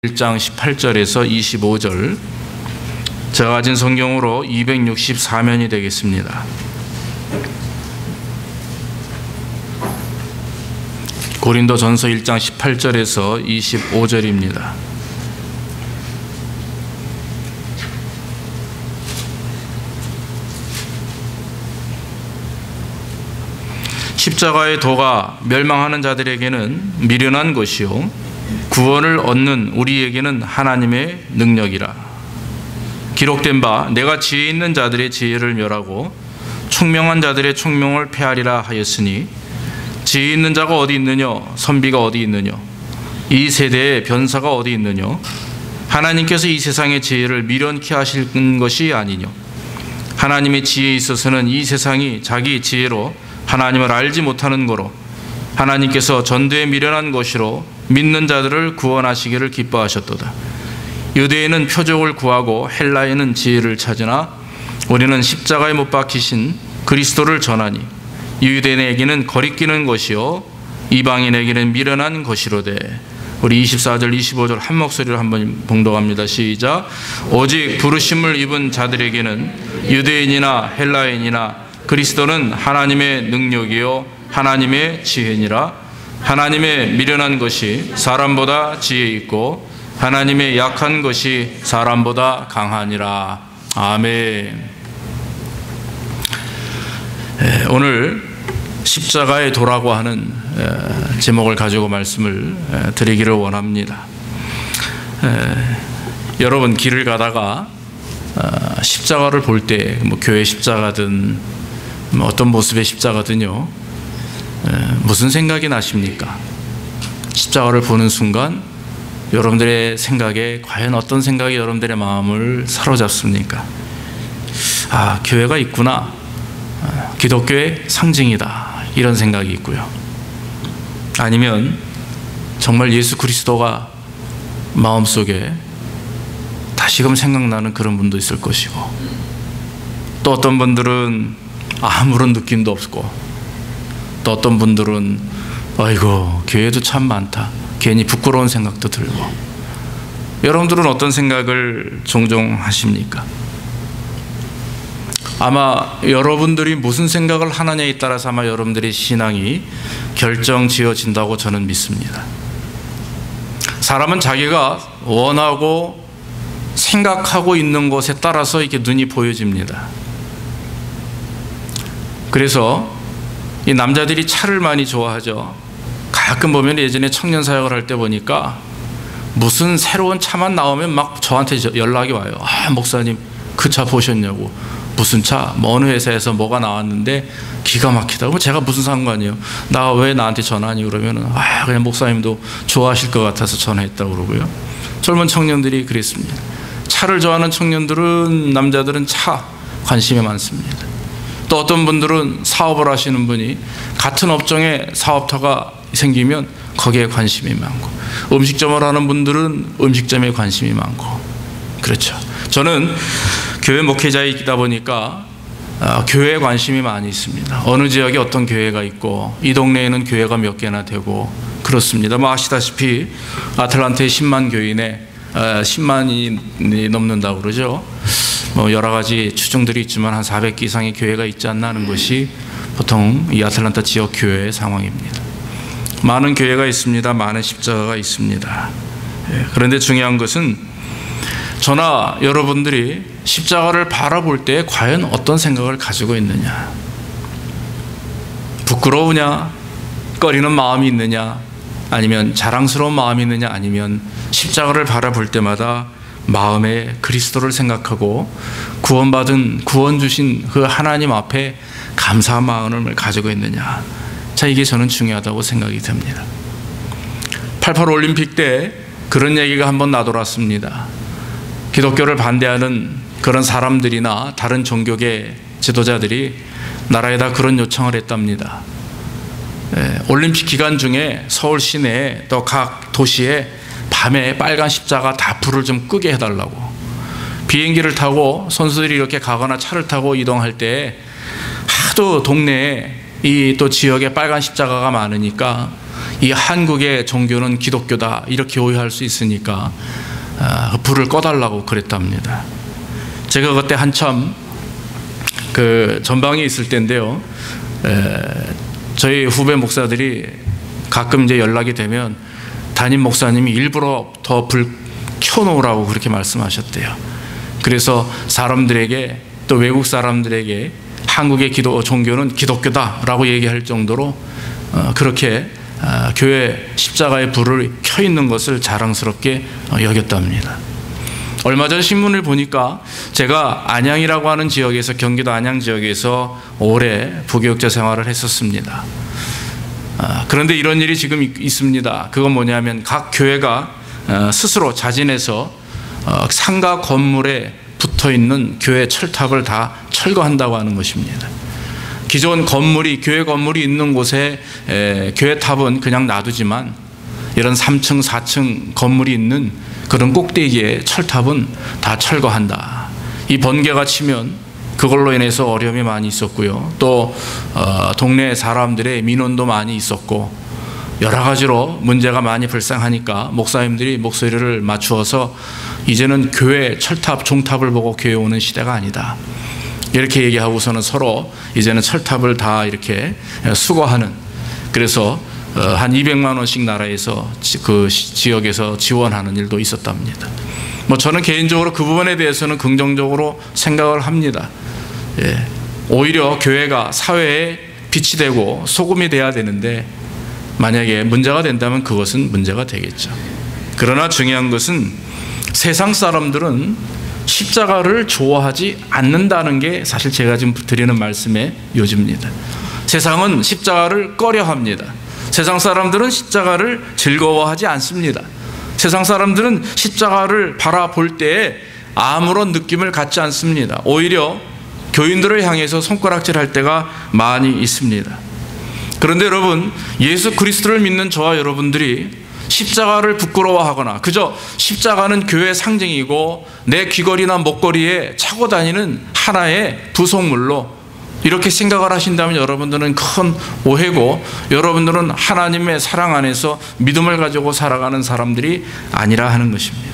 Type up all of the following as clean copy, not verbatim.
1장 18절에서 25절, 제가 가진 성경으로 264면이 되겠습니다. 고린도전서 1장 18절에서 25절입니다. 십자가의 도가 멸망하는 자들에게는 미련한 것이요 구원을 얻는 우리에게는 하나님의 능력이라. 기록된 바 내가 지혜 있는 자들의 지혜를 멸하고 총명한 자들의 총명을 폐하리라 하였으니, 지혜 있는 자가 어디 있느냐? 선비가 어디 있느냐? 이 세대의 변사가 어디 있느냐? 하나님께서 이 세상의 지혜를 미련케 하실 것이 아니냐? 하나님의 지혜에 있어서는 이 세상이 자기 지혜로 하나님을 알지 못하는 거로 하나님께서 전도에 미련한 것으로 믿는 자들을 구원하시기를 기뻐하셨도다. 유대인은 표적을 구하고 헬라인은 지혜를 찾으나 우리는 십자가에 못 박히신 그리스도를 전하니 유대인에게는 거리끼는 것이요 이방인에게는 미련한 것이로되. 우리 24절 25절 한 목소리로 한번 봉독합니다. 시작. 오직 부르심을 입은 자들에게는 유대인이나 헬라인이나 그리스도는 하나님의 능력이요 하나님의 지혜니라. 하나님의 미련한 것이 사람보다 지혜 있고 하나님의 약한 것이 사람보다 강하니라. 아멘. 오늘 십자가의 도라고 하는 제목을 가지고 말씀을 드리기를 원합니다. 여러분, 길을 가다가 십자가를 볼 때 교회 십자가든 어떤 모습의 십자가든요, 무슨 생각이 나십니까? 십자가를 보는 순간 여러분들의 생각에 과연 어떤 생각이 여러분들의 마음을 사로잡습니까? 아, 교회가 있구나, 기독교의 상징이다, 이런 생각이 있고요. 아니면 정말 예수 그리스도가 마음속에 다시금 생각나는 그런 분도 있을 것이고, 또 어떤 분들은 아무런 느낌도 없고, 또 어떤 분들은 아이고 교회도 참 많다, 괜히 부끄러운 생각도 들고. 여러분들은 어떤 생각을 종종 하십니까? 아마 여러분들이 무슨 생각을 하느냐에 따라서 아마 여러분들의 신앙이 결정지어진다고 저는 믿습니다. 사람은 자기가 원하고 생각하고 있는 것에 따라서 이렇게 눈이 보여집니다. 그래서 이 남자들이 차를 많이 좋아하죠. 가끔 보면 예전에 청년 사역을 할 때 보니까 무슨 새로운 차만 나오면 막 저한테 연락이 와요. 아, 목사님 그 차 보셨냐고. 무슨 차? 어느 회사에서 뭐가 나왔는데 기가 막히다고. 제가 무슨 상관이에요? 나 왜 나한테 전화하니? 그러면은 아, 그냥 목사님도 좋아하실 것 같아서 전화했다고 그러고요. 젊은 청년들이 그랬습니다. 차를 좋아하는 청년들은, 남자들은 차 관심이 많습니다. 또 어떤 분들은 사업을 하시는 분이 같은 업종에 사업터가 생기면 거기에 관심이 많고, 음식점을 하는 분들은 음식점에 관심이 많고. 그렇죠. 저는 교회 목회자이다 보니까 교회에 관심이 많이 있습니다. 어느 지역에 어떤 교회가 있고, 이 동네에는 교회가 몇 개나 되고 그렇습니다. 아시다시피 아틀란타의 10만 교인에 10만이 넘는다고 그러죠. 여러 가지 추정들이 있지만 한 400개 이상의 교회가 있지 않나 하는 것이 보통 이 아틀란타 지역 교회의 상황입니다. 많은 교회가 있습니다. 많은 십자가가 있습니다. 그런데 중요한 것은 저나 여러분들이 십자가를 바라볼 때 과연 어떤 생각을 가지고 있느냐. 부끄러우냐, 꺼리는 마음이 있느냐, 아니면 자랑스러운 마음이 있느냐, 아니면 십자가를 바라볼 때마다 마음에 그리스도를 생각하고 구원 주신 그 하나님 앞에 감사한 마음을 가지고 있느냐. 자, 이게 저는 중요하다고 생각이 됩니다. 88 올림픽 때 그런 얘기가 한번 나돌았습니다. 기독교를 반대하는 그런 사람들이나 다른 종교계 지도자들이 나라에다 그런 요청을 했답니다. 올림픽 기간 중에 서울 시내에 또 각 도시에 밤에 빨간 십자가 다 불을 좀 끄게 해달라고. 비행기를 타고 선수들이 이렇게 가거나 차를 타고 이동할 때 하도 동네에 이 또 지역에 빨간 십자가가 많으니까 이 한국의 종교는 기독교다 이렇게 오해할 수 있으니까 불을 꺼달라고 그랬답니다. 제가 그때 한참 그 전방에 있을 때인데요, 저희 후배 목사들이 가끔 이제 연락이 되면 담임 목사님이 일부러 더 불 켜놓으라고 그렇게 말씀하셨대요. 그래서 사람들에게, 또 외국 사람들에게 한국의 종교는 기독교다라고 얘기할 정도로 그렇게 교회 십자가의 불을 켜 있는 것을 자랑스럽게 여겼답니다. 얼마 전 신문을 보니까 제가 안양이라고 하는 지역에서, 경기도 안양 지역에서 오래 부교육자 생활을 했었습니다. 그런데 이런 일이 지금 있습니다. 그건 뭐냐면 각 교회가 스스로 자진해서 상가 건물에 붙어있는 교회 철탑을 다 철거한다고 하는 것입니다. 기존 건물이, 교회 건물이 있는 곳에 교회 탑은 그냥 놔두지만 이런 3층, 4층 건물이 있는 그런 꼭대기에 철탑은 다 철거한다. 이 번개가 치면 그걸로 인해서 어려움이 많이 있었고요. 또 동네 사람들의 민원도 많이 있었고 여러 가지로 문제가 많이 발생하니까 목사님들이 목소리를 맞추어서 이제는 교회 철탑, 종탑을 보고 교회 오는 시대가 아니다, 이렇게 얘기하고서는 서로 이제는 철탑을 다 이렇게 수거하는, 그래서 한 200만 원씩 나라에서 그 지역에서 지원하는 일도 있었답니다. 저는 개인적으로 그 부분에 대해서는 긍정적으로 생각을 합니다. 오히려 교회가 사회에 빛이 되고 소금이 돼야 되는데 만약에 문제가 된다면 그것은 문제가 되겠죠. 그러나 중요한 것은 세상 사람들은 십자가를 좋아하지 않는다는 게 사실 제가 지금 드리는 말씀의 요지입니다. 세상은 십자가를 꺼려합니다. 세상 사람들은 십자가를 즐거워하지 않습니다. 세상 사람들은 십자가를 바라볼 때에 아무런 느낌을 갖지 않습니다. 오히려 교인들을 향해서 손가락질할 때가 많이 있습니다. 그런데 여러분, 예수 그리스도를 믿는 저와 여러분들이 십자가를 부끄러워하거나 그저 십자가는 교회의 상징이고 내 귀걸이나 목걸이에 차고 다니는 하나의 부속물로 이렇게 생각을 하신다면 여러분들은 큰 오해고, 여러분들은 하나님의 사랑 안에서 믿음을 가지고 살아가는 사람들이 아니라 하는 것입니다.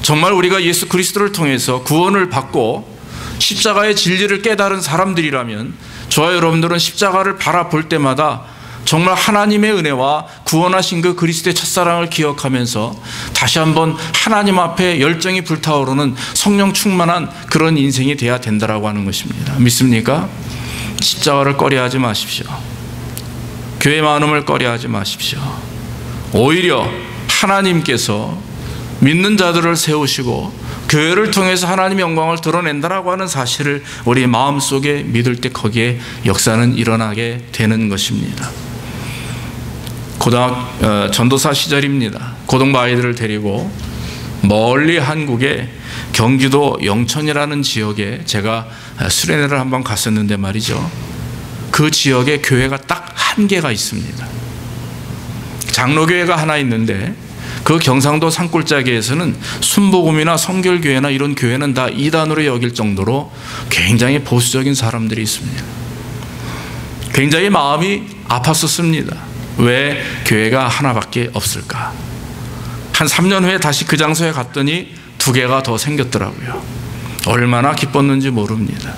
정말 우리가 예수 그리스도를 통해서 구원을 받고 십자가의 진리를 깨달은 사람들이라면 저와 여러분들은 십자가를 바라볼 때마다 정말 하나님의 은혜와 구원하신 그 그리스도의 첫사랑을 기억하면서 다시 한번 하나님 앞에 열정이 불타오르는 성령 충만한 그런 인생이 돼야 된다라고 하는 것입니다. 믿습니까? 십자가를 꺼려하지 마십시오. 교회 마음을 꺼려하지 마십시오. 오히려 하나님께서 믿는 자들을 세우시고 교회를 통해서 하나님의 영광을 드러낸다라고 하는 사실을 우리 마음속에 믿을 때 거기에 역사는 일어나게 되는 것입니다. 전도사 시절입니다. 고등부 아이들을 데리고 멀리 한국의 경기도 영천이라는 지역에 제가 수련회를 한번 갔었는데 말이죠. 그 지역에 교회가 딱 한 개가 있습니다. 장로교회가 하나 있는데 그 경상도 산골짜기에서는 순복음이나 성결교회나 이런 교회는 다 이단으로 여길 정도로 굉장히 보수적인 사람들이 있습니다. 굉장히 마음이 아팠었습니다. 왜 교회가 하나밖에 없을까? 한 3년 후에 다시 그 장소에 갔더니 2개가 더 생겼더라고요. 얼마나 기뻤는지 모릅니다.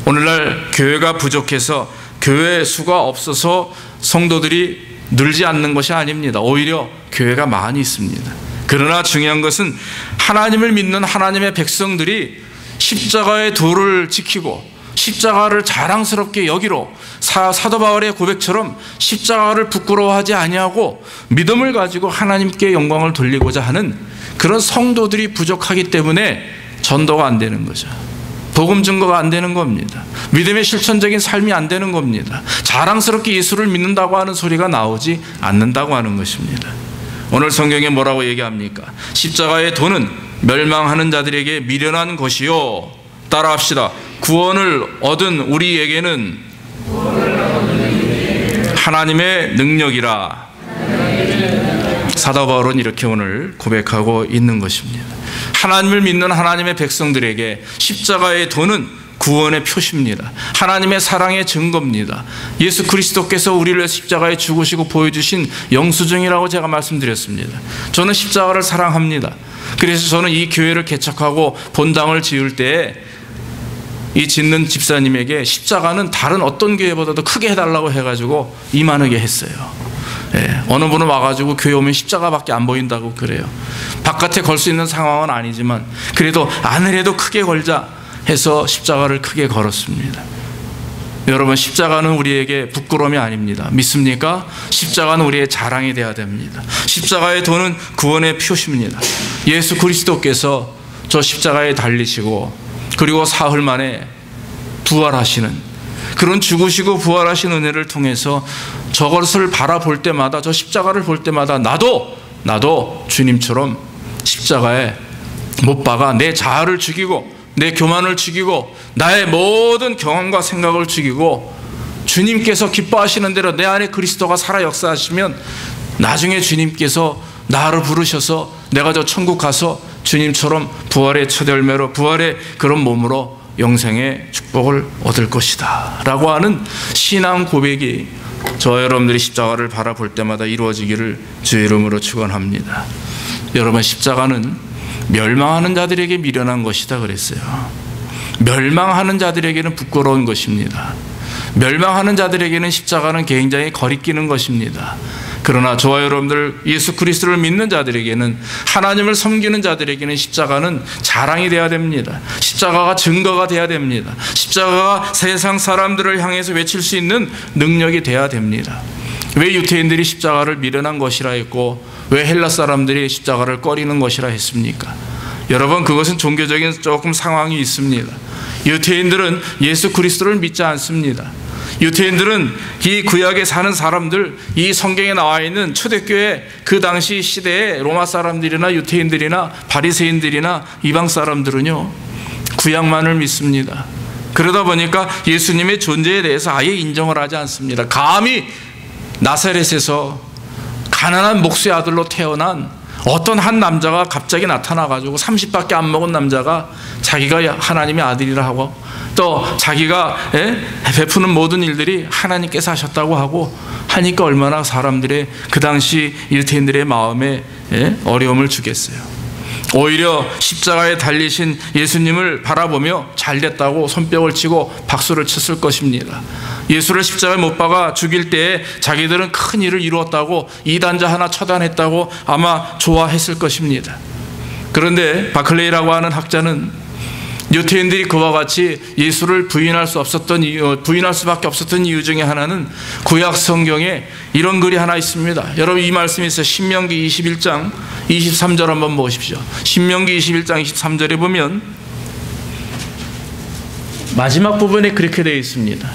오늘날 교회가 부족해서 교회 수가 없어서 성도들이 늘지 않는 것이 아닙니다. 오히려 교회가 많이 있습니다. 그러나 중요한 것은 하나님을 믿는 하나님의 백성들이 십자가의 도를 지키고 십자가를 자랑스럽게 여기로 사도 바울의 고백처럼 십자가를 부끄러워하지 아니하고 믿음을 가지고 하나님께 영광을 돌리고자 하는 그런 성도들이 부족하기 때문에 전도가 안 되는 거죠. 복음 증거가 안 되는 겁니다. 믿음의 실천적인 삶이 안 되는 겁니다. 자랑스럽게 예수를 믿는다고 하는 소리가 나오지 않는다고 하는 것입니다. 오늘 성경에 뭐라고 얘기합니까? 십자가의 도는 멸망하는 자들에게 미련한 것이요, 따라합시다. 구원을 얻은 우리에게는 하나님의 능력이라. 사도 바울은 이렇게 오늘 고백하고 있는 것입니다. 하나님을 믿는 하나님의 백성들에게 십자가의 도는 구원의 표시입니다. 하나님의 사랑의 증거입니다. 예수 그리스도께서 우리를 십자가에 죽으시고 보여주신 영수증이라고 제가 말씀드렸습니다. 저는 십자가를 사랑합니다. 그래서 저는 이 교회를 개척하고 본당을 지을 때에 이 짓는 집사님에게 십자가는 다른 어떤 교회보다도 크게 해달라고 해가지고 이만하게 했어요. 어느 분은 와가지고 교회 오면 십자가밖에 안 보인다고 그래요. 바깥에 걸 수 있는 상황은 아니지만 그래도 안으로도 크게 걸자 해서 십자가를 크게 걸었습니다. 여러분, 십자가는 우리에게 부끄러움이 아닙니다. 믿습니까? 십자가는 우리의 자랑이 되어야 됩니다. 십자가의 도는 구원의 표시입니다. 예수 그리스도께서 저 십자가에 달리시고 그리고 사흘 만에 부활하시는 그런 죽으시고 부활하신 은혜를 통해서 저것을 바라볼 때마다, 저 십자가를 볼 때마다 나도 주님처럼 십자가에 못 박아 내 자아를 죽이고 내 교만을 죽이고 나의 모든 경험과 생각을 죽이고 주님께서 기뻐하시는 대로 내 안에 그리스도가 살아 역사하시면 나중에 주님께서 나를 부르셔서 내가 저 천국 가서 주님처럼 부활의 첫 열매로 부활의 그런 몸으로 영생의 축복을 얻을 것이다 라고 하는 신앙 고백이 저 여러분들이 십자가를 바라볼 때마다 이루어지기를 주의 이름으로 축원합니다. 여러분, 십자가는 멸망하는 자들에게 미련한 것이다 그랬어요. 멸망하는 자들에게는 부끄러운 것입니다. 멸망하는 자들에게는 십자가는 굉장히 거리끼는 것입니다. 그러나 저와 여러분들 예수 그리스도를 믿는 자들에게는, 하나님을 섬기는 자들에게는 십자가는 자랑이 되어야 됩니다. 십자가가 증거가 되어야 됩니다. 십자가가 세상 사람들을 향해서 외칠 수 있는 능력이 되어야 됩니다. 왜 유태인들이 십자가를 미련한 것이라 했고 왜 헬라 사람들이 십자가를 꺼리는 것이라 했습니까? 여러분, 그것은 종교적인 조금 상황이 있습니다. 유태인들은 예수 그리스도를 믿지 않습니다. 유태인들은 이 구약에 사는 사람들, 이 성경에 나와 있는 초대교회 그 당시 시대에 로마 사람들이나 유태인들이나 바리새인들이나 이방 사람들은요, 구약만을 믿습니다. 그러다 보니까 예수님의 존재에 대해서 아예 인정을 하지 않습니다. 감히 나사렛에서 가난한 목수의 아들로 태어난 어떤 한 남자가 갑자기 나타나가지고 30밖에 안 먹은 남자가 자기가 하나님의 아들이라 하고 또 자기가 베푸는 모든 일들이 하나님께서 하셨다고 하고 하니까 얼마나 사람들의 그 당시 유태인들의 마음에 어려움을 주겠어요. 오히려 십자가에 달리신 예수님을 바라보며 잘됐다고 손뼉을 치고 박수를 쳤을 것입니다. 예수를 십자가에 못 박아 죽일 때에 자기들은 큰 일을 이루었다고 이단자 하나 처단했다고 아마 좋아했을 것입니다. 그런데 바클레이라고 하는 학자는 유태인들이 그와 같이 예수를 부인할 수밖에 없었던 이유 중에 하나는 구약 성경에 이런 글이 하나 있습니다. 여러분, 이 말씀이 있어요. 신명기 21장 23절 한번 보십시오. 신명기 21장 23절에 보면 마지막 부분에 그렇게 되어 있습니다.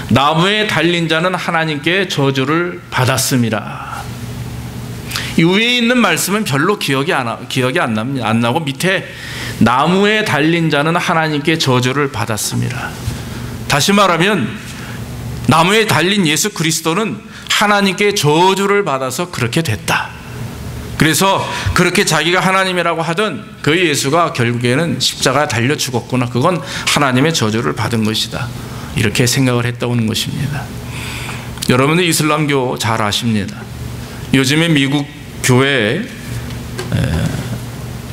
나무에 달린 자는 하나님께 저주를 받았음이라. 이 위에 있는 말씀은 별로 기억이 안 나고 밑에 나무에 달린 자는 하나님께 저주를 받았습니다. 다시 말하면 나무에 달린 예수 그리스도는 하나님께 저주를 받아서 그렇게 됐다. 그래서 그렇게 자기가 하나님이라고 하던 그 예수가 결국에는 십자가에 달려 죽었구나, 그건 하나님의 저주를 받은 것이다, 이렇게 생각을 했다고 하는 것입니다. 여러분들 이슬람교 잘 아십니다. 요즘에 미국 교회에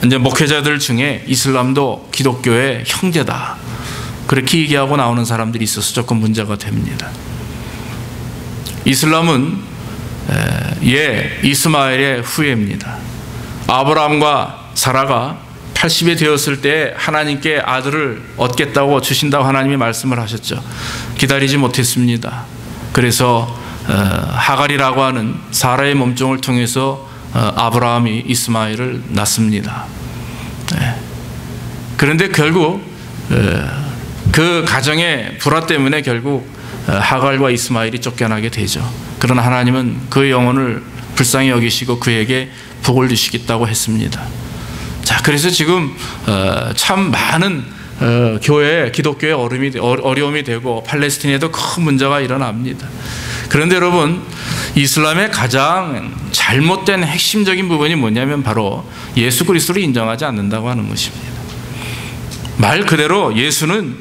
이제 목회자들 중에 이슬람도 기독교의 형제다, 그렇게 얘기하고 나오는 사람들이 있어서 조금 문제가 됩니다. 이슬람은 이스마엘의 후예입니다. 아브라함과 사라가 80이 되었을 때 하나님께 아들을 얻겠다고 주신다고 하나님이 말씀을 하셨죠. 기다리지 못했습니다. 그래서 하갈이라고 하는 사라의 몸종을 통해서 아브라함이 이스마엘을 낳습니다. 그런데 결국 그 가정의 불화 때문에 결국 하갈과 이스마엘이 쫓겨나게 되죠. 그러나 하나님은 그의 영혼을 불쌍히 여기시고 그에게 복을 주시겠다고 했습니다. 자, 그래서 지금 참 많은 기독교의 어려움이 되고 팔레스틴에도 큰 문제가 일어납니다. 그런데 여러분, 이슬람의 가장 잘못된 핵심적인 부분이 뭐냐면 바로 예수 그리스도를 인정하지 않는다고 하는 것입니다. 말 그대로 예수는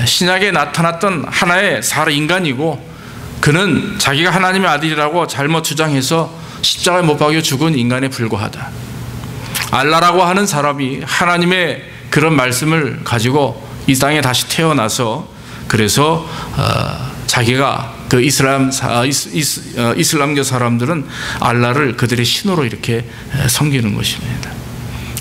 신약에 나타났던 하나의 인간이고, 그는 자기가 하나님의 아들이라고 잘못 주장해서 십자가에 못 박여 죽은 인간에 불과하다. 알라라고 하는 사람이 하나님의 그런 말씀을 가지고 이 땅에 다시 태어나서, 그래서 자기가 그 이슬람교 사람들은 알라를 그들의 신으로 이렇게 섬기는 것입니다.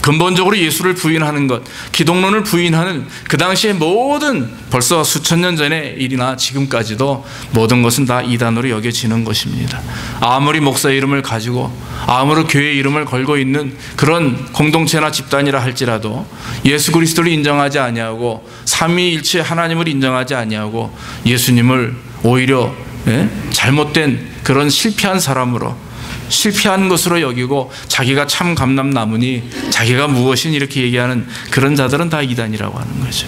근본적으로 예수를 부인하는 것, 기독론을 부인하는 그 당시의 모든, 벌써 수천 년 전의 일이나 지금까지도 모든 것은 다 이단으로 여겨지는 것입니다. 아무리 목사 이름을 가지고 아무리 교회 이름을 걸고 있는 그런 공동체나 집단이라 할지라도 예수 그리스도를 인정하지 아니하고 삼위일체 하나님을 인정하지 아니하고 예수님을 오히려 잘못된 그런 실패한 사람으로, 실패한 것으로 여기고 자기가 참 감람나무니 자기가 무엇인 이렇게 얘기하는 그런 자들은 다 이단이라고 하는 거죠.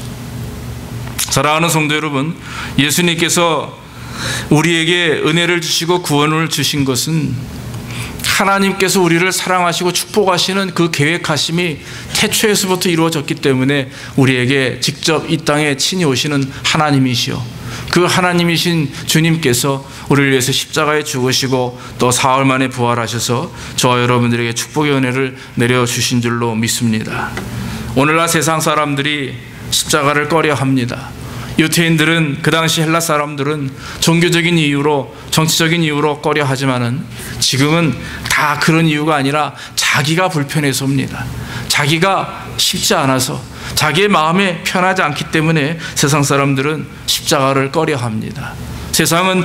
사랑하는 성도 여러분, 예수님께서 우리에게 은혜를 주시고 구원을 주신 것은 하나님께서 우리를 사랑하시고 축복하시는 그 계획하심이 태초에서부터 이루어졌기 때문에 우리에게 직접 이 땅에 친히 오시는 하나님이시요, 그 하나님이신 주님께서 우리를 위해서 십자가에 죽으시고 또 사흘 만에 부활하셔서 저와 여러분들에게 축복의 은혜를 내려주신 줄로 믿습니다. 오늘날 세상 사람들이 십자가를 꺼려합니다. 유태인들은, 그 당시 헬라 사람들은 종교적인 이유로, 정치적인 이유로 꺼려하지만은 지금은 다 그런 이유가 아니라 자기가 불편해서입니다. 자기가 쉽지 않아서, 자기의 마음에 편하지 않기 때문에 세상 사람들은 십자가를 꺼려합니다. 세상은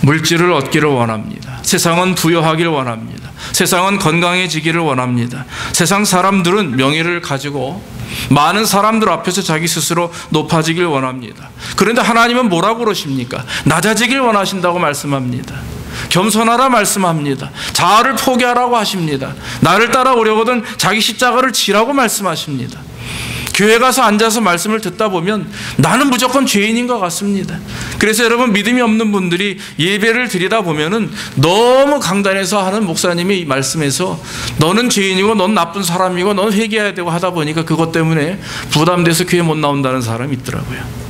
물질을 얻기를 원합니다. 세상은 부여하기를 원합니다. 세상은 건강해지기를 원합니다. 세상 사람들은 명예를 가지고 많은 사람들 앞에서 자기 스스로 높아지길 원합니다. 그런데 하나님은 뭐라고 그러십니까? 낮아지길 원하신다고 말씀합니다. 겸손하라 말씀합니다. 자아를 포기하라고 하십니다. 나를 따라오려거든 자기 십자가를 지라고 말씀하십니다. 교회 가서 앉아서 말씀을 듣다 보면 나는 무조건 죄인인 것 같습니다. 그래서 여러분, 믿음이 없는 분들이 예배를 드리다 보면은 너무 강단에서 하는 목사님이 말씀에서 너는 죄인이고 넌 나쁜 사람이고 넌 회개해야 되고 하다 보니까 그것 때문에 부담돼서 교회 못 나온다는 사람이 있더라고요.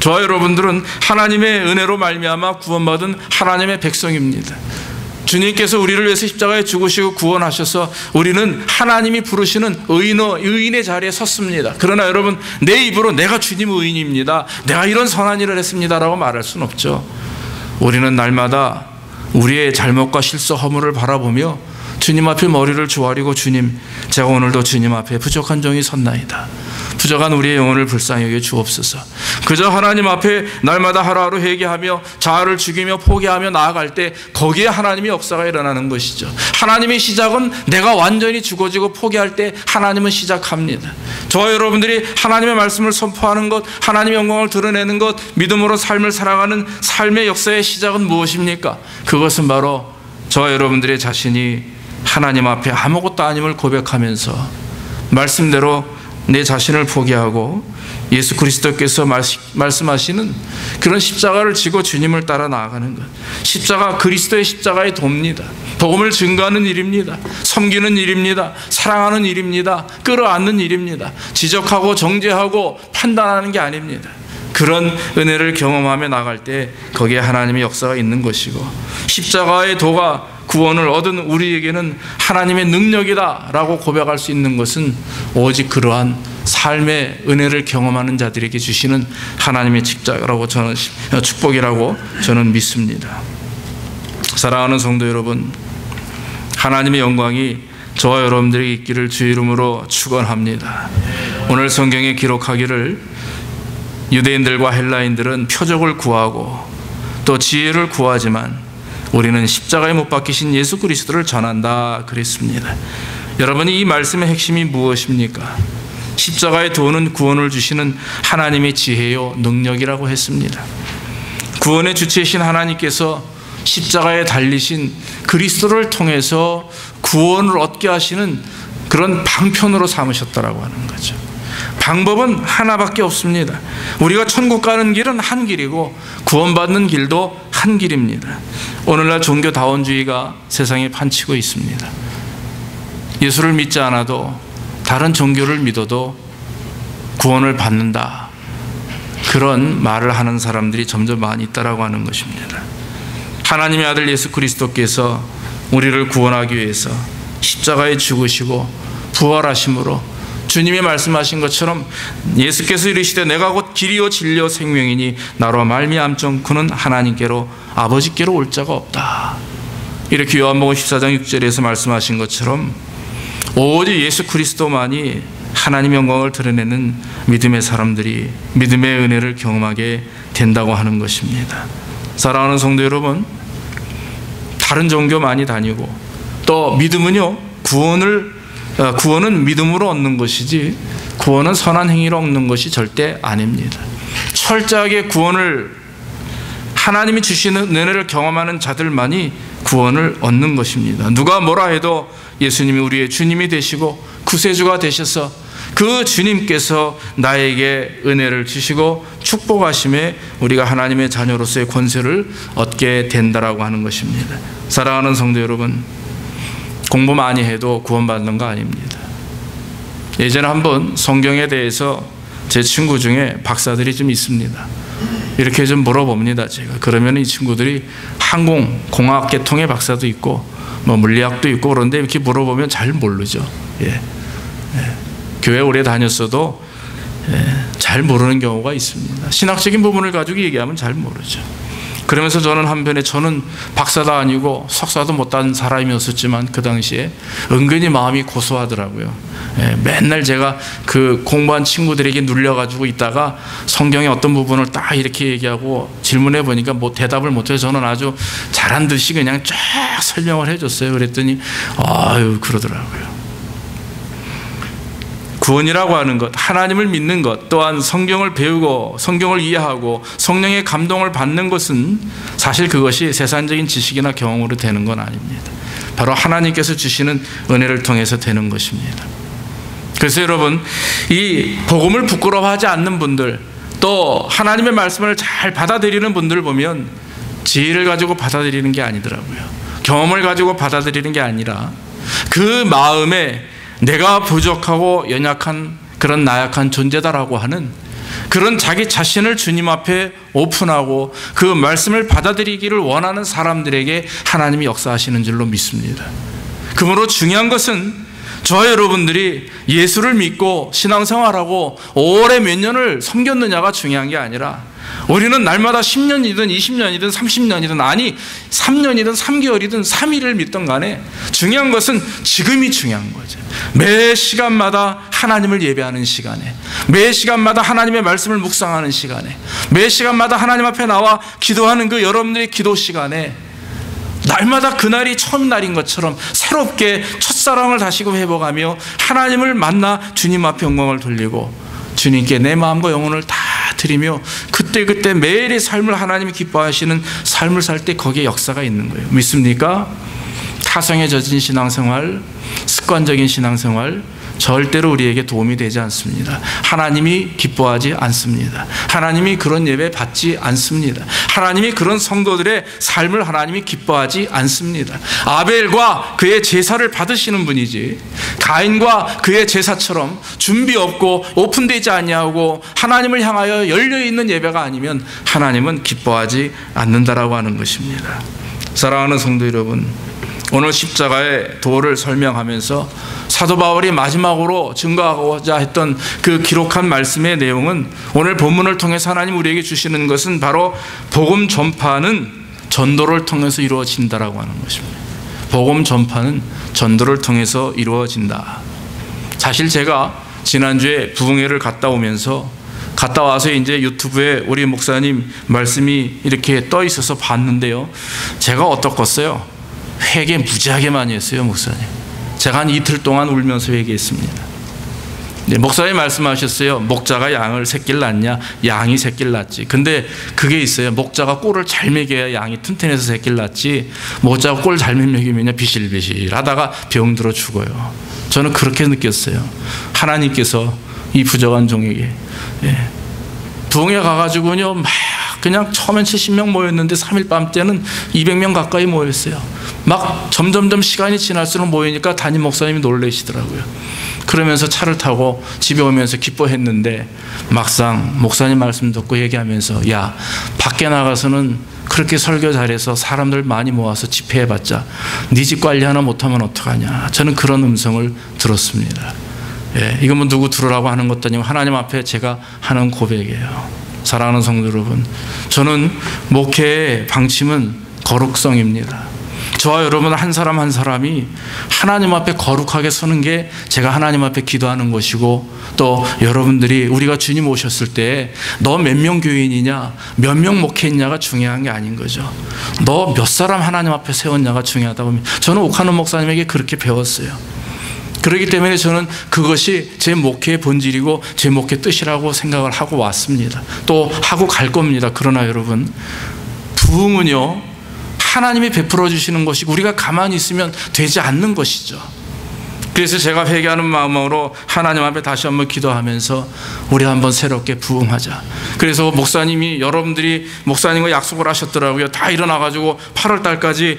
저와 여러분들은 하나님의 은혜로 말미암아 구원받은 하나님의 백성입니다. 주님께서 우리를 위해서 십자가에 죽으시고 구원하셔서 우리는 하나님이 부르시는 의인의 자리에 섰습니다. 그러나 여러분, 내 입으로 내가 주님 의인입니다, 내가 이런 선한 일을 했습니다 라고 말할 수는 없죠. 우리는 날마다 우리의 잘못과 실수 허물을 바라보며 주님 앞에 머리를 조아리고, 주님, 제가 오늘도 주님 앞에 부족한 종이 섰나이다. 부족한 우리의 영혼을 불쌍히 여겨 주옵소서. 그저 하나님 앞에 날마다 하루하루 회개하며 자아를 죽이며 포기하며 나아갈 때 거기에 하나님의 역사가 일어나는 것이죠. 하나님의 시작은 내가 완전히 죽어지고 포기할 때 하나님은 시작합니다. 저와 여러분들이 하나님의 말씀을 선포하는 것, 하나님의 영광을 드러내는 것, 믿음으로 삶을 살아가는 삶의 역사의 시작은 무엇입니까? 그것은 바로 저와 여러분들의 자신이 하나님 앞에 아무것도 아님을 고백하면서 말씀대로 내 자신을 포기하고 예수 그리스도께서 말씀하시는 그런 십자가를 지고 주님을 따라 나아가는 것. 십자가, 그리스도의 십자가의 돕니다. 복음을 증거하는 일입니다. 섬기는 일입니다. 사랑하는 일입니다. 끌어안는 일입니다. 지적하고 정죄하고 판단하는 게 아닙니다. 그런 은혜를 경험하며 나갈 때 거기에 하나님의 역사가 있는 것이고, 십자가의 도가 구원을 얻은 우리에게는 하나님의 능력이다 라고 고백할 수 있는 것은 오직 그러한 삶의 은혜를 경험하는 자들에게 주시는 하나님의 축복이라고 저는 믿습니다. 사랑하는 성도 여러분, 하나님의 영광이 저와 여러분들에게 있기를 주 이름으로 축원합니다. 오늘 성경에 기록하기를 유대인들과 헬라인들은 표적을 구하고 또 지혜를 구하지만 우리는 십자가에 못 박히신 예수 그리스도를 전한다 그랬습니다. 여러분이 이 말씀의 핵심이 무엇입니까? 십자가의 도는 구원을 주시는 하나님의 지혜요 능력이라고 했습니다. 구원의 주체이신 하나님께서 십자가에 달리신 그리스도를 통해서 구원을 얻게 하시는 그런 방편으로 삼으셨다라고 하는 거죠. 방법은 하나밖에 없습니다. 우리가 천국 가는 길은 한 길이고 구원받는 길도 한 길입니다. 오늘날 종교다원주의가 세상에 판치고 있습니다. 예수를 믿지 않아도 다른 종교를 믿어도 구원을 받는다. 그런 말을 하는 사람들이 점점 많이 있다라고 하는 것입니다. 하나님의 아들 예수 그리스도께서 우리를 구원하기 위해서 십자가에 죽으시고 부활하심으로 주님이 말씀하신 것처럼 예수께서 이르시되 내가 곧 길이요 진리요 생명이니 나로 말미암정 그는 하나님께로 아버지께로 올 자가 없다. 이렇게 요한복음 14장 6절에서 말씀하신 것처럼 오직 예수 그리스도만이 하나님의 영광을 드러내는 믿음의 사람들이 믿음의 은혜를 경험하게 된다고 하는 것입니다. 사랑하는 성도 여러분, 다른 종교 많이 다니고 또 믿음은요, 구원은 믿음으로 얻는 것이지 구원은 선한 행위로 얻는 것이 절대 아닙니다. 철저하게 구원을 하나님이 주시는 은혜를 경험하는 자들만이 구원을 얻는 것입니다. 누가 뭐라 해도 예수님이 우리의 주님이 되시고 구세주가 되셔서 그 주님께서 나에게 은혜를 주시고 축복하심에 우리가 하나님의 자녀로서의 권세를 얻게 된다라고 하는 것입니다. 사랑하는 성도 여러분, 공부 많이 해도 구원받는 거 아닙니다. 예전에 한번 성경에 대해서 제 친구 중에 박사들이 좀 있습니다. 이렇게 좀 물어봅니다. 제가 그러면 이 친구들이 항공공학 계통의 박사도 있고 뭐 물리학도 있고 그런데 이렇게 물어보면 잘 모르죠. 교회 오래 다녔어도 잘 모르는 경우가 있습니다. 신학적인 부분을 가지고 얘기하면 잘 모르죠. 그러면서 저는 한편에 저는 박사도 아니고 석사도 못한 사람이었었지만 그 당시에 은근히 마음이 고소하더라고요. 맨날 제가 그 공부한 친구들에게 눌려가지고 있다가 성경의 어떤 부분을 딱 이렇게 얘기하고 질문해 보니까 뭐 대답을 못해서 저는 아주 잘한 듯이 그냥 쫙 설명을 해줬어요. 그랬더니 아유 그러더라고요. 구원이라고 하는 것, 하나님을 믿는 것, 또한 성경을 배우고 성경을 이해하고 성령의 감동을 받는 것은 사실 그것이 세상적인 지식이나 경험으로 되는 건 아닙니다. 바로 하나님께서 주시는 은혜를 통해서 되는 것입니다. 그래서 여러분, 이 복음을 부끄러워하지 않는 분들, 또 하나님의 말씀을 잘 받아들이는 분들을 보면 지혜를 가지고 받아들이는 게 아니더라고요. 경험을 가지고 받아들이는 게 아니라 그 마음에 내가 부족하고 연약한 그런 나약한 존재다라고 하는 그런 자기 자신을 주님 앞에 오픈하고 그 말씀을 받아들이기를 원하는 사람들에게 하나님이 역사하시는 줄로 믿습니다. 그러므로 중요한 것은 저와 여러분들이 예수를 믿고 신앙생활하고 오래 몇 년을 섬겼느냐가 중요한 게 아니라 우리는 날마다 10년이든 20년이든 30년이든 아니 3년이든 3개월이든 3일을 믿던 간에 중요한 것은 지금이 중요한 거죠. 매 시간마다 하나님을 예배하는 시간에, 매 시간마다 하나님의 말씀을 묵상하는 시간에, 매 시간마다 하나님 앞에 나와 기도하는 그 여러분들의 기도 시간에 날마다 그날이 처음 날인 것처럼 새롭게 첫사랑을 다시금 회복하며 하나님을 만나 주님 앞에 영광을 돌리고 주님께 내 마음과 영혼을 다 드리며 그때 매일의 삶을 하나님이 기뻐하시는 삶을 살 때 거기에 역사가 있는 거예요. 믿습니까? 타성에 젖은 신앙생활, 습관적인 신앙생활 절대로 우리에게 도움이 되지 않습니다. 하나님이 기뻐하지 않습니다. 하나님이 그런 예배 받지 않습니다. 하나님이 그런 성도들의 삶을 하나님이 기뻐하지 않습니다. 아벨과 그의 제사를 받으시는 분이지 가인과 그의 제사처럼 준비 없고 오픈되지 아니하고 하나님을 향하여 열려있는 예배가 아니면 하나님은 기뻐하지 않는다라고 하는 것입니다. 사랑하는 성도 여러분, 오늘 십자가의 도를 설명하면서 사도 바울이 마지막으로 증거하고자 했던 그 기록한 말씀의 내용은 오늘 본문을 통해서 하나님 우리에게 주시는 것은 바로 복음 전파는 전도를 통해서 이루어진다라고 하는 것입니다. 복음 전파는 전도를 통해서 이루어진다. 사실 제가 지난주에 부흥회를 갔다 와서 이제 유튜브에 우리 목사님 말씀이 이렇게 떠 있어서 봤는데요. 제가 어떻겠어요? 회개 무지하게 많이 했어요, 목사님. 제가 한 이틀 동안 울면서 회개했습니다. 네, 목사님 말씀하셨어요. 목자가 양을 새끼를 낳냐? 양이 새끼를 낳지. 근데 그게 있어요. 목자가 꼴을 잘 먹여야 양이 튼튼해서 새끼를 낳지. 목자가 꼴 잘못 먹이면 비실비실 하다가 병들어 죽어요. 저는 그렇게 느꼈어요. 하나님께서 이 부족한 종에게 부흥회 가가지고요 막 그냥 처음엔 70명 모였는데 3일 밤 때는 200명 가까이 모였어요. 막 점점점 시간이 지날수록 모이니까 담임 목사님이 놀라시더라고요. 그러면서 차를 타고 집에 오면서 기뻐했는데 막상 목사님 말씀 듣고 얘기하면서 야, 밖에 나가서는 그렇게 설교 잘해서 사람들 많이 모아서 집회해봤자 네 집 관리 하나 못하면 어떡하냐. 저는 그런 음성을 들었습니다. 예, 이건 뭐 누구 들으라고 하는 것도 아니고 하나님 앞에 제가 하는 고백이에요. 사랑하는 성도 여러분, 저는 목회의 방침은 거룩성입니다. 저와 여러분 한 사람 한 사람이 하나님 앞에 거룩하게 서는 게 제가 하나님 앞에 기도하는 것이고, 또 여러분들이 우리가 주님 오셨을 때 너 몇 명 교인이냐, 몇 명 목회했냐가 중요한 게 아닌 거죠. 너 몇 사람 하나님 앞에 세웠냐가 중요하다고. 저는 옥하는 목사님에게 그렇게 배웠어요. 그렇기 때문에 저는 그것이 제 목회의 본질이고 제 목회 뜻이라고 생각을 하고 왔습니다. 또 하고 갈 겁니다. 그러나 여러분, 부흥은요, 하나님이 베풀어 주시는 것이고 우리가 가만히 있으면 되지 않는 것이죠. 그래서 제가 회개하는 마음으로 하나님 앞에 다시 한번 기도하면서 우리 한번 새롭게 부흥하자. 그래서 목사님이, 여러분들이 목사님과 약속을 하셨더라고요. 다 일어나가지고 8월 달까지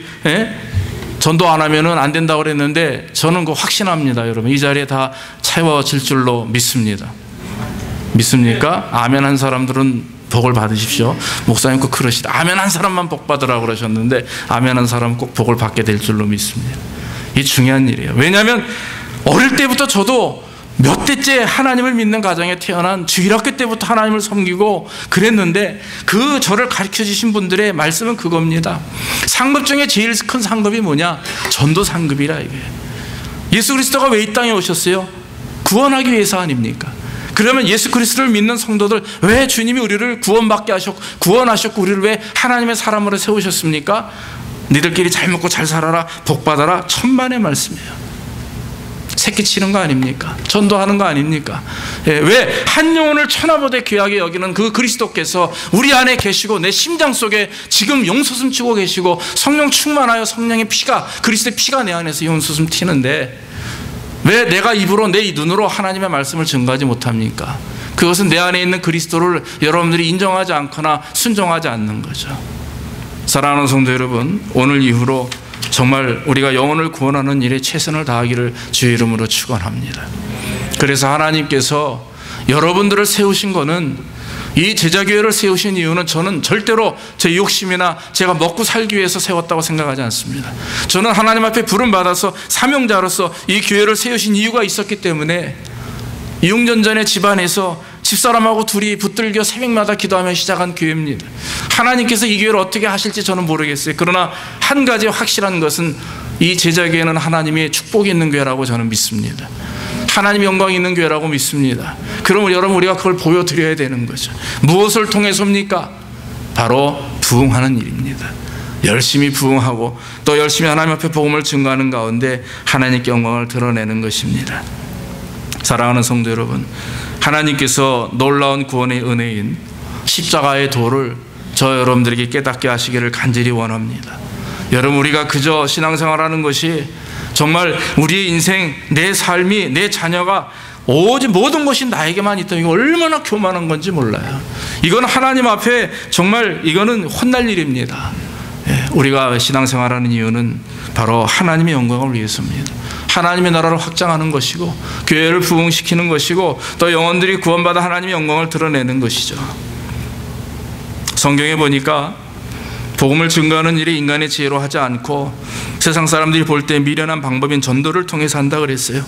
전도 안 하면은 안 된다고 그랬는데 저는 그거 확신합니다. 여러분, 이 자리에 다 채워질 줄로 믿습니다. 믿습니까? 아멘 한 사람들은 복을 받으십시오. 목사님 꼭 그러시다. 아멘 한 사람만 복 받으라고 그러셨는데 아멘 한 사람은 꼭 복을 받게 될 줄로 믿습니다. 이 중요한 일이에요. 왜냐하면 어릴 때부터 저도 몇 대째 하나님을 믿는 가정에 태어난 주일학교 때부터 하나님을 섬기고 그랬는데 그 저를 가르쳐 주신 분들의 말씀은 그겁니다. 상급 중에 제일 큰 상급이 뭐냐? 전도 상급이라 이거예요. 예수 그리스도가 왜 이 땅에 오셨어요? 구원하기 위해서 아닙니까? 그러면 예수 그리스도를 믿는 성도들, 왜 주님이 우리를 구원받게 하셨고 구원하셨고 우리를 왜 하나님의 사람으로 세우셨습니까? 니들끼리 잘 먹고 잘 살아라, 복 받아라. 천만의 말씀이에요. 새끼 치는 거 아닙니까? 전도하는 거 아닙니까? 예, 왜 한 영혼을 천하보다 귀하게 여기는 그 그리스도께서 우리 안에 계시고 내 심장 속에 지금 용솟음 치고 계시고 성령 충만하여 성령의 피가, 그리스도의 피가 내 안에서 용솟음 튀는데 왜 내가 입으로, 내 눈으로 하나님의 말씀을 증거하지 못합니까? 그것은 내 안에 있는 그리스도를 여러분들이 인정하지 않거나 순종하지 않는 거죠. 사랑하는 성도 여러분, 오늘 이후로 정말 우리가 영혼을 구원하는 일에 최선을 다하기를 주의 이름으로 축원합니다. 그래서 하나님께서 여러분들을 세우신 거는, 이 제자교회를 세우신 이유는 저는 절대로 제 욕심이나 제가 먹고 살기 위해서 세웠다고 생각하지 않습니다. 저는 하나님 앞에 부름받아서 사명자로서 이 교회를 세우신 이유가 있었기 때문에 6년 전에 집안에서 집사람하고 둘이 붙들겨 새벽마다 기도하며 시작한 교회입니다. 하나님께서 이 교회를 어떻게 하실지 저는 모르겠어요. 그러나 한 가지 확실한 것은 이 제자교회는 하나님의 축복이 있는 교회라고 저는 믿습니다. 하나님의 영광이 있는 교회라고 믿습니다. 그럼 여러분, 우리가 그걸 보여드려야 되는 거죠. 무엇을 통해서입니까? 바로 부흥하는 일입니다. 열심히 부흥하고 또 열심히 하나님 앞에 복음을 증거하는 가운데 하나님께 영광을 드러내는 것입니다. 사랑하는 성도 여러분, 하나님께서 놀라운 구원의 은혜인 십자가의 도를 저 여러분들에게 깨닫게 하시기를 간절히 원합니다. 여러분, 우리가 그저 신앙생활하는 것이 정말 우리의 인생, 내 삶이, 내 자녀가 오직 모든 것이 나에게만 있다면 이거 얼마나 교만한 건지 몰라요. 이건 하나님 앞에 정말 이거는 혼날 일입니다. 우리가 신앙생활하는 이유는 바로 하나님의 영광을 위해서입니다. 하나님의 나라를 확장하는 것이고 교회를 부흥시키는 것이고 또 영혼들이 구원받아 하나님의 영광을 드러내는 것이죠. 성경에 보니까 복음을 증거하는 일이 인간의 지혜로 하지 않고 세상 사람들이 볼 때 미련한 방법인 전도를 통해서 한다 그랬어요.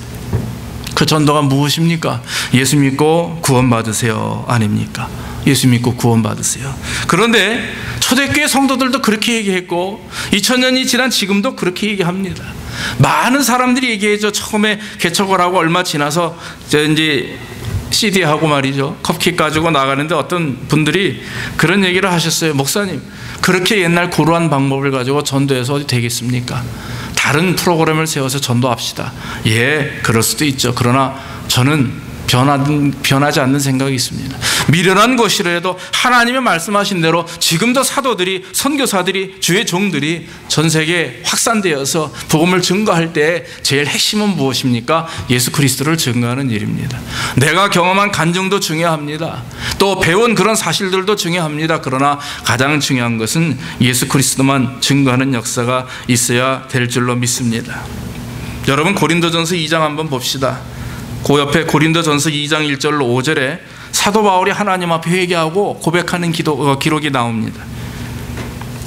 그 전도가 무엇입니까? 예수 믿고 구원받으세요 아닙니까? 예수 믿고 구원받으세요. 그런데 초대교회 성도들도 그렇게 얘기했고 2000년이 지난 지금도 그렇게 얘기합니다. 많은 사람들이 얘기해줘. 처음에 개척을 하고 얼마 지나서 이제 CD하고 말이죠, 컵킥 가지고 나가는데 어떤 분들이 그런 얘기를 하셨어요. 목사님, 그렇게 옛날 고루한 방법을 가지고 전도해서 어디 되겠습니까? 다른 프로그램을 세워서 전도합시다. 예, 그럴 수도 있죠. 그러나 저는 변하지 않는 생각이 있습니다. 미련한 것이라도 하나님의 말씀하신 대로 지금도 사도들이, 선교사들이, 주의 종들이 전 세계에 확산되어서 복음을 증거할 때 제일 핵심은 무엇입니까? 예수 그리스도를 증거하는 일입니다. 내가 경험한 간증도 중요합니다. 또 배운 그런 사실들도 중요합니다. 그러나 가장 중요한 것은 예수 그리스도만 증거하는 역사가 있어야 될 줄로 믿습니다. 여러분, 고린도전서 2장 한번 봅시다. 그 옆에 고린도전서 2장 1절로 5절에 사도 바울이 하나님 앞에 회개하고 고백하는 기록이 나옵니다.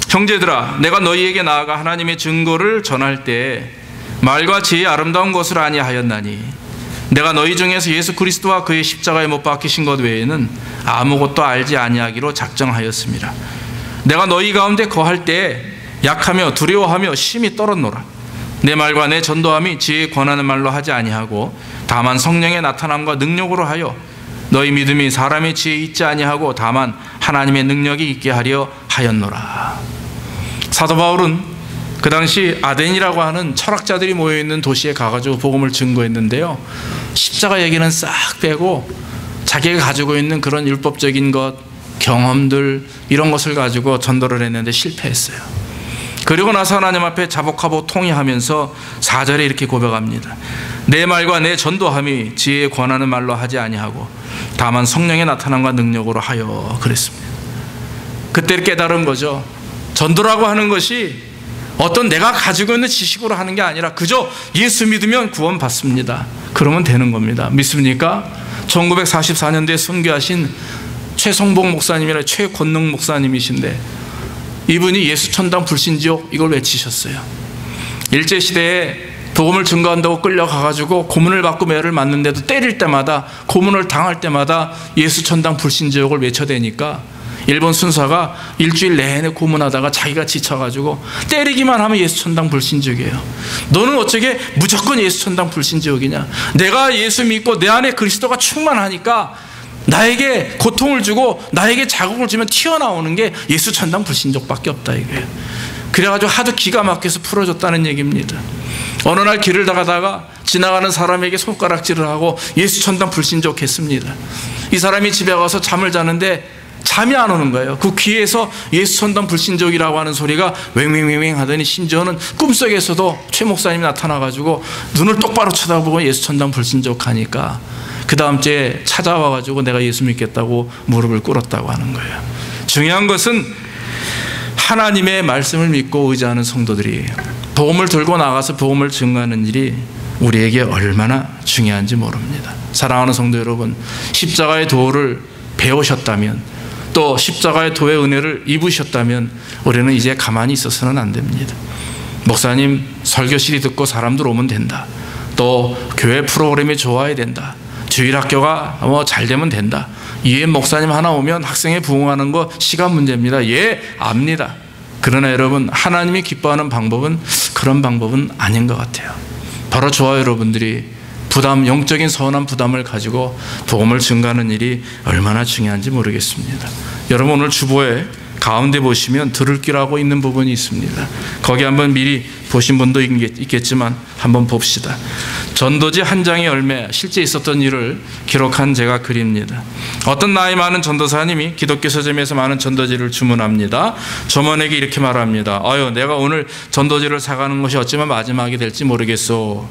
형제들아, 내가 너희에게 나아가 하나님의 증거를 전할 때 말과 지혜의 아름다운 것을 아니하였나니 내가 너희 중에서 예수 그리스도와 그의 십자가에 못 박히신 것 외에는 아무것도 알지 아니하기로 작정하였습니다. 내가 너희 가운데 거할 때 약하며 두려워하며 심히 떨었노라. 내 말과 내 전도함이 지혜에 권하는 말로 하지 아니하고 다만 성령의 나타남과 능력으로 하여 너희 믿음이 사람의 지혜에 있지 아니하고 다만 하나님의 능력이 있게 하려 하였노라. 사도 바울은 그 당시 아덴이라고 하는 철학자들이 모여있는 도시에 가가지고 복음을 증거했는데요, 십자가 얘기는 싹 빼고 자기가 가지고 있는 그런 율법적인 것, 경험들, 이런 것을 가지고 전도를 했는데 실패했어요. 그리고 나서 하나님 앞에 자복하고 통회하면서 4절에 이렇게 고백합니다. 내 말과 내 전도함이 지혜에 권하는 말로 하지 아니하고 다만 성령의 나타남과 능력으로 하여 그랬습니다. 그때 깨달은 거죠. 전도라고 하는 것이 어떤 내가 가지고 있는 지식으로 하는 게 아니라 그저 예수 믿으면 구원받습니다. 그러면 되는 겁니다. 믿습니까? 1944년도에 순교하신 최성봉 목사님이라 최권능 목사님이신데 이분이 예수 천당 불신지옥 이걸 외치셨어요. 일제시대에 복음을 증거한다고 끌려가가지고 고문을 받고 매를 맞는데도 때릴 때마다, 고문을 당할 때마다 예수 천당 불신지옥을 외쳐대니까 일본 순사가 일주일 내내 고문하다가 자기가 지쳐가지고 때리기만 하면 예수 천당 불신지옥이에요. 너는 어쩌게 무조건 예수 천당 불신지옥이냐? 내가 예수 믿고 내 안에 그리스도가 충만하니까 나에게 고통을 주고 나에게 자극을 주면 튀어나오는 게 예수 천당 불신지옥밖에 없다 이거예요. 그래가지고 하도 기가 막혀서 풀어줬다는 얘기입니다. 어느 날 길을 가다가 지나가는 사람에게 손가락질을 하고 예수 천당 불신지옥 했습니다. 이 사람이 집에 가서 잠을 자는데 잠이 안 오는 거예요. 그 귀에서 예수 천당 불신지옥이라고 하는 소리가 웽웽웽 하더니 심지어는 꿈속에서도 최 목사님이 나타나가지고 눈을 똑바로 쳐다보고 예수 천당 불신지옥 하니까 그 다음 주에 찾아와가지고 내가 예수 믿겠다고 무릎을 꿇었다고 하는 거예요. 중요한 것은 하나님의 말씀을 믿고 의지하는 성도들이에요. 복음을 들고 나가서 복음을 증거하는 일이 우리에게 얼마나 중요한지 모릅니다. 사랑하는 성도 여러분, 십자가의 도를 배우셨다면, 또 십자가의 도의 은혜를 입으셨다면 우리는 이제 가만히 있어서는 안 됩니다. 목사님 설교 CD 듣고 사람들 오면 된다, 또 교회 프로그램이 좋아야 된다, 주일학교가 잘 되면 된다, 예, 목사님 하나 오면 학생에 부응하는 거 시간 문제입니다. 예, 압니다. 그러나 여러분, 하나님이 기뻐하는 방법은 그런 방법은 아닌 것 같아요. 바로 저와 여러분들이 영적인 서운한 부담을 가지고 복음을 증거하는 일이 얼마나 중요한지 모르겠습니다. 여러분, 오늘 주보에 가운데 보시면 들을 귀라고 있는 부분이 있습니다. 거기 한번 미리 보신 분도 있겠지만 한번 봅시다. 전도지 한 장의 열매, 실제 있었던 일을 기록한 제가 글입니다. 어떤 나이 많은 전도사님이 기독교 서점에서 많은 전도지를 주문합니다. 점원에게 이렇게 말합니다. 내가 오늘 전도지를 사가는 것이 어쩌면 마지막이 될지 모르겠소.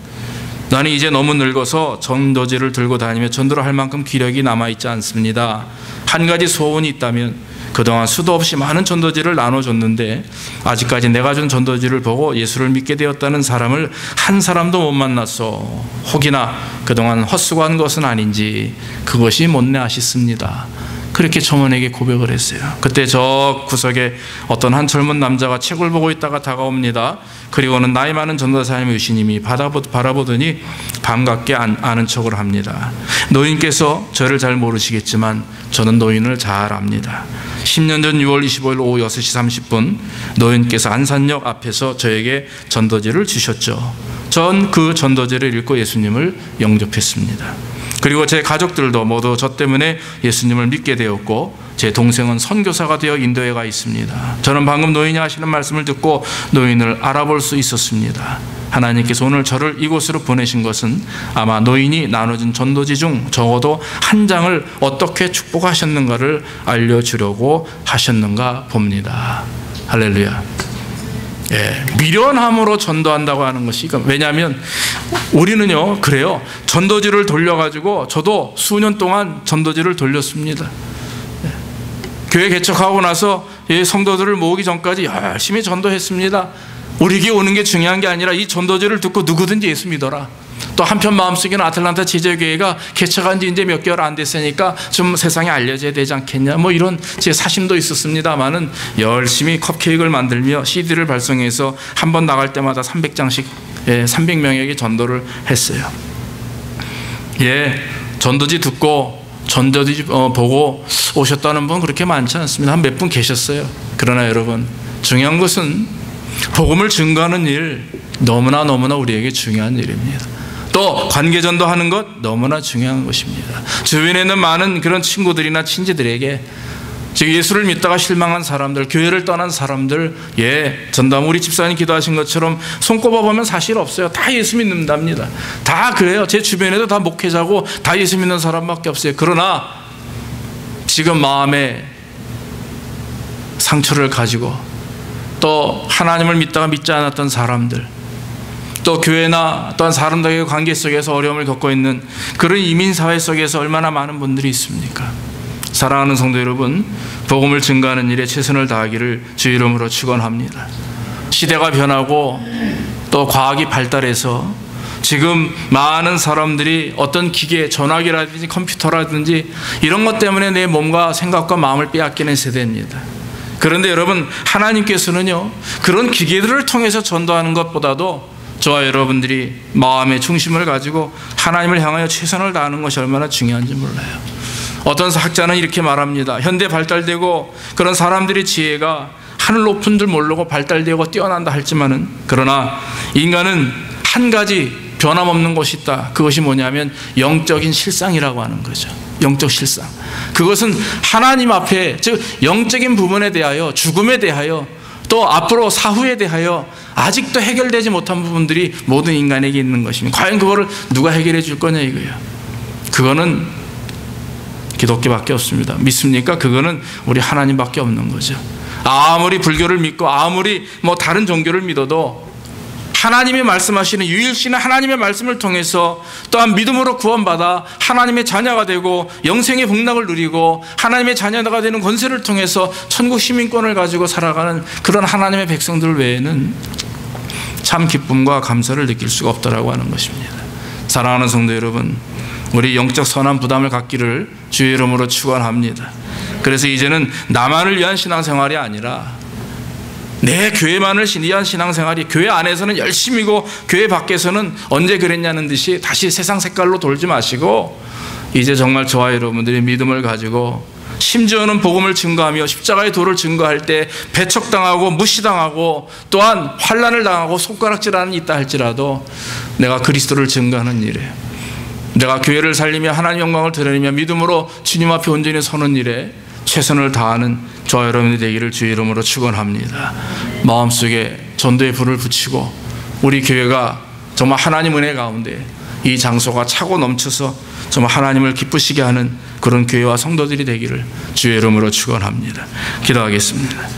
나는 이제 너무 늙어서 전도지를 들고 다니며 전도를 할 만큼 기력이 남아있지 않습니다. 한 가지 소원이 있다면 그동안 수도 없이 많은 전도지를 나눠줬는데 아직까지 내가 준 전도지를 보고 예수를 믿게 되었다는 사람을 한 사람도 못 만났소. 혹이나 그동안 헛수고한 것은 아닌지 그것이 못내 아쉽습니다. 그렇게 점원에게 고백을 했어요. 그때 저 구석에 어떤 한 젊은 남자가 책을 보고 있다가 다가옵니다. 그리고는 나이 많은 전도사님의 유신님이 바라보더니 반갑게 아는 척을 합니다. 노인께서 저를 잘 모르시겠지만 저는 노인을 잘 압니다. 10년 전 6월 25일 오후 6시 30분 노인께서 안산역 앞에서 저에게 전도지를 주셨죠. 전 그 전도지를 읽고 예수님을 영접했습니다. 그리고 제 가족들도 모두 저 때문에 예수님을 믿게 되었고 제 동생은 선교사가 되어 인도에 가 있습니다. 저는 방금 노인이 하시는 말씀을 듣고 노인을 알아볼 수 있었습니다. 하나님께서 오늘 저를 이곳으로 보내신 것은 아마 노인이 나눠준 전도지 중 적어도 한 장을 어떻게 축복하셨는가를 알려주려고 하셨는가 봅니다. 할렐루야. 미련함으로 전도한다고 하는 것이, 왜냐하면 우리는요, 그래요. 전도지를 돌려가지고 저도 수년 동안 전도지를 돌렸습니다. 교회 개척하고 나서 성도들을 모으기 전까지 열심히 전도했습니다. 우리 교회 오는 게 중요한 게 아니라 이 전도지를 듣고 누구든지 예수 믿어라. 또 한편 마음속에는 아틀란타 제자교회가 개척한 지 이제 몇 개월 안 됐으니까 좀 세상에 알려져야 되지 않겠냐, 뭐 이런 제 사심도 있었습니다만은 열심히 컵케이크를 만들며 CD를 발송해서 한 번 나갈 때마다 300장씩 300명에게 전도를 했어요. 전도지 듣고 전도지 보고 오셨다는 분 그렇게 많지 않습니다. 한 몇 분 계셨어요. 그러나 여러분, 중요한 것은 복음을 증거하는 일, 너무나 우리에게 중요한 일입니다. 또 관계 전도하는 것 너무나 중요한 것입니다. 주변에 있는 많은 그런 친구들이나 친지들에게, 즉 예수를 믿다가 실망한 사람들, 교회를 떠난 사람들, 전담 우리 집사님 기도하신 것처럼 손꼽아 보면 사실 없어요. 다 예수 믿는답니다. 다 그래요. 제 주변에도 다 목회자고 다 예수 믿는 사람밖에 없어요. 그러나 지금 마음에 상처를 가지고 또 하나님을 믿다가 믿지 않았던 사람들, 또 교회나 또한 사람들과의 관계 속에서 어려움을 겪고 있는 그런 이민사회 속에서 얼마나 많은 분들이 있습니까? 사랑하는 성도 여러분, 복음을 증거하는 일에 최선을 다하기를 주의 이름으로 축원합니다. 시대가 변하고 또 과학이 발달해서 지금 많은 사람들이 어떤 기계, 전화기라든지 컴퓨터라든지 이런 것 때문에 내 몸과 생각과 마음을 빼앗기는 세대입니다. 그런데 여러분, 하나님께서는요, 그런 기계들을 통해서 전도하는 것보다도 저와 여러분들이 마음의 중심을 가지고 하나님을 향하여 최선을 다하는 것이 얼마나 중요한지 몰라요. 어떤 학자는 이렇게 말합니다. 현대 발달되고 그런 사람들의 지혜가 하늘 높은 줄 모르고 발달되고 뛰어난다 할지만은, 그러나 인간은 한 가지 변함없는 것이 있다. 그것이 뭐냐면 영적인 실상이라고 하는 거죠. 영적 실상. 그것은 하나님 앞에, 즉 영적인 부분에 대하여, 죽음에 대하여, 또 앞으로 사후에 대하여 아직도 해결되지 못한 부분들이 모든 인간에게 있는 것입니다. 과연 그거를 누가 해결해 줄 거냐 이거예요. 그거는 기독교밖에 없습니다. 믿습니까? 그거는 우리 하나님밖에 없는 거죠. 아무리 불교를 믿고 아무리 다른 종교를 믿어도 하나님이 말씀하시는 유일신 하나님의 말씀을 통해서 또한 믿음으로 구원받아 하나님의 자녀가 되고 영생의 복락을 누리고 하나님의 자녀가 되는 권세를 통해서 천국 시민권을 가지고 살아가는 그런 하나님의 백성들 외에는 참 기쁨과 감사를 느낄 수가 없다라고 하는 것입니다. 사랑하는 성도 여러분, 우리 영적 선한 부담을 갖기를 주의 이름으로 축원합니다. 그래서 이제는 나만을 위한 신앙생활이 아니라 내 교회만을 위한 신앙생활이, 교회 안에서는 열심히고 교회 밖에서는 언제 그랬냐는 듯이 다시 세상 색깔로 돌지 마시고, 이제 정말 저와 여러분들이 믿음을 가지고 심지어는 복음을 증거하며 십자가의 도를 증거할 때 배척당하고 무시당하고 또한 환난을 당하고 손가락질하는 있다 할지라도 내가 그리스도를 증거하는 일에, 내가 교회를 살리며 하나님 영광을 드러내며 믿음으로 주님 앞에 온전히 서는 일에 최선을 다하는 저와 여러분이 되기를 주의 이름으로 축원합니다. 마음속에 전도의 불을 붙이고 우리 교회가 정말 하나님 은혜 가운데 이 장소가 차고 넘쳐서 정말 하나님을 기쁘시게 하는 그런 교회와 성도들이 되기를 주의 이름으로 축원합니다. 기도하겠습니다.